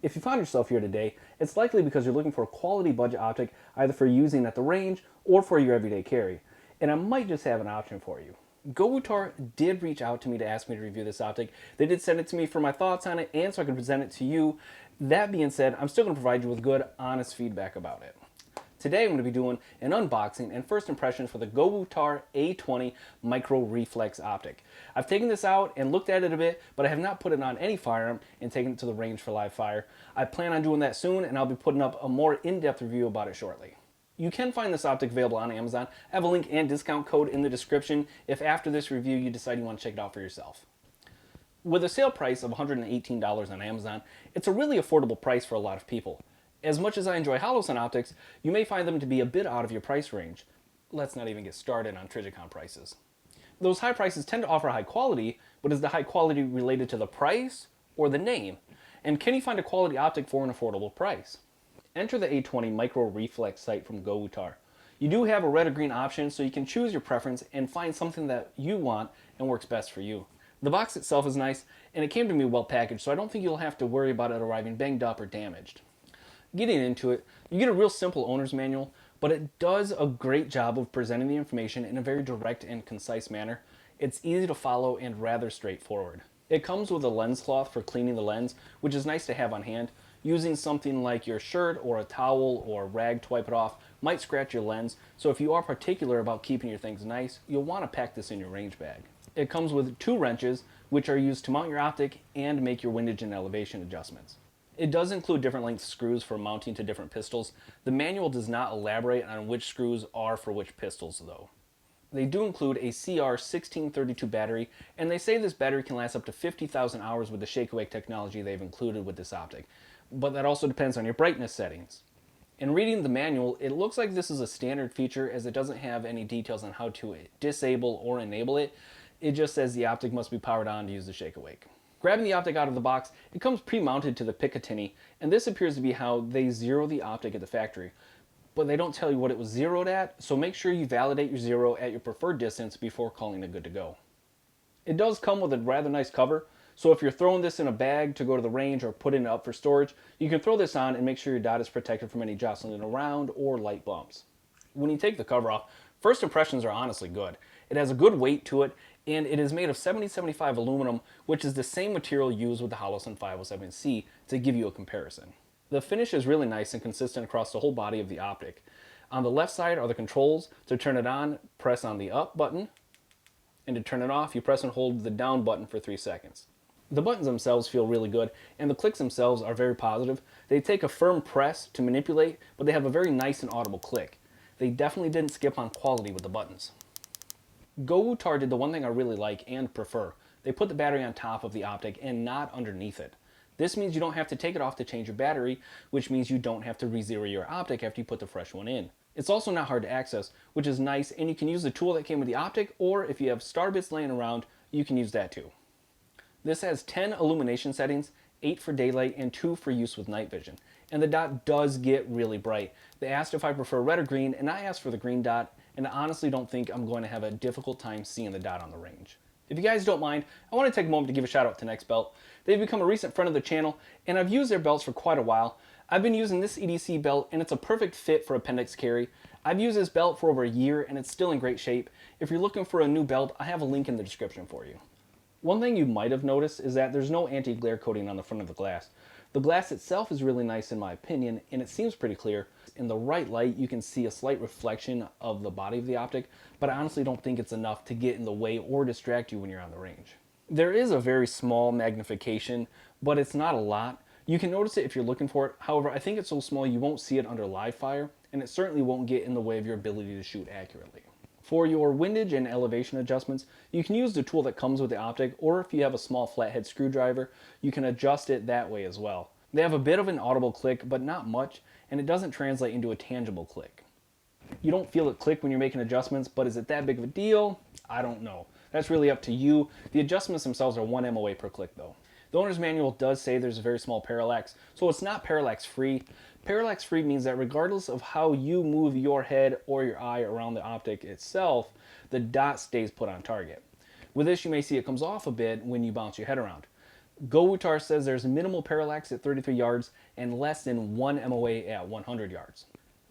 If you found yourself here today, it's likely because you're looking for a quality budget optic either for using at the range or for your everyday carry. And I might just have an option for you. GOWutar did reach out to me to ask me to review this optic. They did send it to me for my thoughts on it and so I can present it to you. That being said, I'm still going to provide you with good, honest feedback about it. Today I'm going to be doing an unboxing and first impressions for the GOWutar A20 Micro Reflex Optic. I've taken this out and looked at it a bit, but I have not put it on any firearm and taken it to the range for live fire. I plan on doing that soon, and I'll be putting up a more in-depth review about it shortly. You can find this optic available on Amazon. I have a link and discount code in the description if after this review you decide you want to check it out for yourself. With a sale price of $118 on Amazon, it's a really affordable price for a lot of people. As much as I enjoy Holosun optics, you may find them to be a bit out of your price range. Let's not even get started on Trijicon prices. Those high prices tend to offer high quality, but is the high quality related to the price or the name? And can you find a quality optic for an affordable price? Enter the A20 Micro Reflex sight from GOWutar. You do have a red or green option, so you can choose your preference and find something that you want and works best for you. The box itself is nice, and it came to me well packaged, so I don't think you'll have to worry about it arriving banged up or damaged. Getting into it, you get a real simple owner's manual, but it does a great job of presenting the information in a very direct and concise manner. It's easy to follow and rather straightforward. It comes with a lens cloth for cleaning the lens, which is nice to have on hand. Using something like your shirt or a towel or a rag to wipe it off might scratch your lens, so if you are particular about keeping your things nice, you'll want to pack this in your range bag. It comes with 2 wrenches, which are used to mount your optic and make your windage and elevation adjustments. It does include different length screws for mounting to different pistols. The manual does not elaborate on which screws are for which pistols though. They do include a CR1632 battery, and they say this battery can last up to 50,000 hours with the shake-awake technology they've included with this optic. But that also depends on your brightness settings. In reading the manual, it looks like this is a standard feature as it doesn't have any details on how to disable or enable it. It just says the optic must be powered on to use the shake-awake. Grabbing the optic out of the box, it comes pre-mounted to the Picatinny, and this appears to be how they zero the optic at the factory. But they don't tell you what it was zeroed at, so make sure you validate your zero at your preferred distance before calling it good to go. It does come with a rather nice cover, so if you're throwing this in a bag to go to the range or putting it up for storage, you can throw this on and make sure your dot is protected from any jostling around or light bumps. When you take the cover off, first impressions are honestly good. It has a good weight to it, and it is made of 7075 aluminum, which is the same material used with the Holosun 507C to give you a comparison. The finish is really nice and consistent across the whole body of the optic. On the left side are the controls. To turn it on, press on the up button, and to turn it off, you press and hold the down button for 3 seconds. The buttons themselves feel really good, and the clicks themselves are very positive. They take a firm press to manipulate, but they have a very nice and audible click. They definitely didn't skip on quality with the buttons. GOWutar did the one thing I really like and prefer. They put the battery on top of the optic and not underneath it. This means you don't have to take it off to change your battery, which means you don't have to re-zero your optic after you put the fresh one in. It's also not hard to access, which is nice, and you can use the tool that came with the optic, or if you have star bits laying around, you can use that too. This has 10 illumination settings, 8 for daylight and 2 for use with night vision. And the dot does get really bright. They asked if I prefer red or green, and I asked for the green dot, and I honestly don't think I'm going to have a difficult time seeing the dot on the range. If you guys don't mind, I want to take a moment to give a shout out to Next Belt. They've become a recent friend of the channel, and I've used their belts for quite a while. I've been using this EDC belt, and it's a perfect fit for appendix carry. I've used this belt for over a year, and it's still in great shape. If you're looking for a new belt, I have a link in the description for you. One thing you might have noticed is that there's no anti-glare coating on the front of the glass. The glass itself is really nice in my opinion, and it seems pretty clear. In the right light, you can see a slight reflection of the body of the optic, but I honestly don't think it's enough to get in the way or distract you when you're on the range. There is a very small magnification, but it's not a lot. You can notice it if you're looking for it. However, I think it's so small you won't see it under live fire, and it certainly won't get in the way of your ability to shoot accurately. For your windage and elevation adjustments, you can use the tool that comes with the optic, or if you have a small flathead screwdriver, you can adjust it that way as well. They have a bit of an audible click, but not much, and it doesn't translate into a tangible click. You don't feel it click when you're making adjustments, but is it that big of a deal? I don't know. That's really up to you. The adjustments themselves are 1 MOA per click though. The owner's manual does say there's a very small parallax, so it's not parallax free. Parallax free means that regardless of how you move your head or your eye around the optic itself, the dot stays put on target. With this, you may see it comes off a bit when you bounce your head around. GOWutar says there's minimal parallax at 33 yards and less than 1 MOA at 100 yards.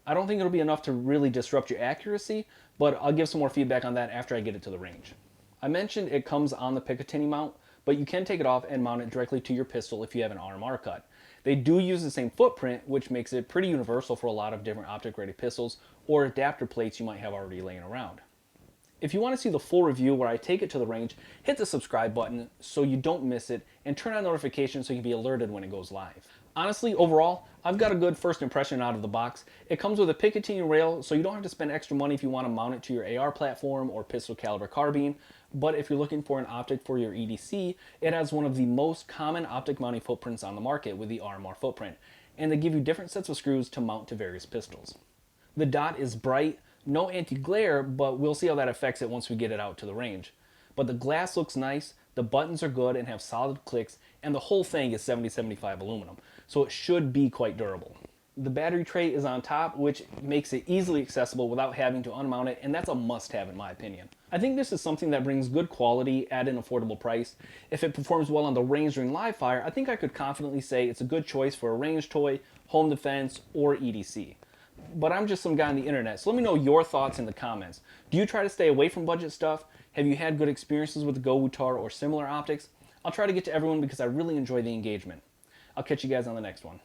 I don't think it'll be enough to really disrupt your accuracy, but I'll give some more feedback on that after I get it to the range. I mentioned it comes on the Picatinny mount, but you can take it off and mount it directly to your pistol if you have an RMR cut. They do use the same footprint, which makes it pretty universal for a lot of different optic-ready pistols or adapter plates you might have already laying around. If you want to see the full review where I take it to the range, hit the subscribe button so you don't miss it, and turn on notifications so you can be alerted when it goes live. Honestly, overall, I've got a good first impression out of the box. It comes with a Picatinny rail, so you don't have to spend extra money if you want to mount it to your AR platform or pistol caliber carbine, but if you're looking for an optic for your EDC, it has one of the most common optic mounting footprints on the market with the RMR footprint, and they give you different sets of screws to mount to various pistols. The dot is bright, no anti-glare, but we'll see how that affects it once we get it out to the range. But the glass looks nice, the buttons are good and have solid clicks, and the whole thing is 70-75 aluminum, so it should be quite durable. The battery tray is on top, which makes it easily accessible without having to unmount it, and that's a must-have in my opinion. I think this is something that brings good quality at an affordable price. If it performs well on the range during live fire, I think I could confidently say it's a good choice for a range toy, home defense, or EDC. But I'm just some guy on the internet, so let me know your thoughts in the comments. Do you try to stay away from budget stuff? Have you had good experiences with GOWutar or similar optics? I'll try to get to everyone because I really enjoy the engagement. I'll catch you guys on the next one.